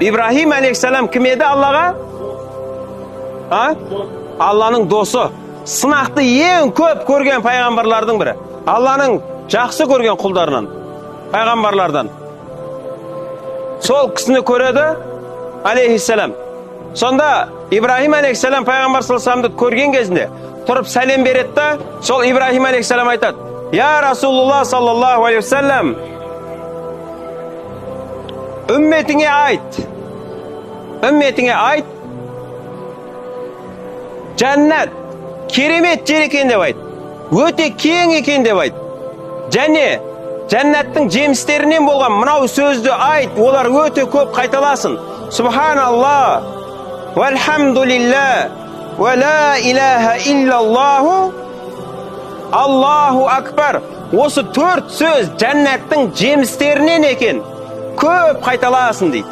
İbrahim aleyhisselam kim edi Allah'a? Ha? Allah'ın dostu. Sınaқты en köp көрген пайғамбарлардың бірі. Allah'ın жақсы көрген құлдарынан, пайғамбарлардан. Сол кісіні көреді алейхиссалам. Сонда İbrahim aleyhisselam пайғамбар саллаллаху көрген кезінде тұрып сәлем береді да, сол İbrahim aleyhisselam айтады: "Я Расулуллах саллаллаху алейхи вассалам, ümmetine ayt, cennet керемет жер екен деп айт, өте кең екен деп айт. Және жәннаттың жемістерінен болған мынау сөзді айт, олар өте көп қайталасын. Субханаллах, вальхамдулиллах, ва ла илаха иллаллаху, Аллаху акбар. Осы 4 сөз жәннаттың жемістерінен екен, көп қайталасын дейді.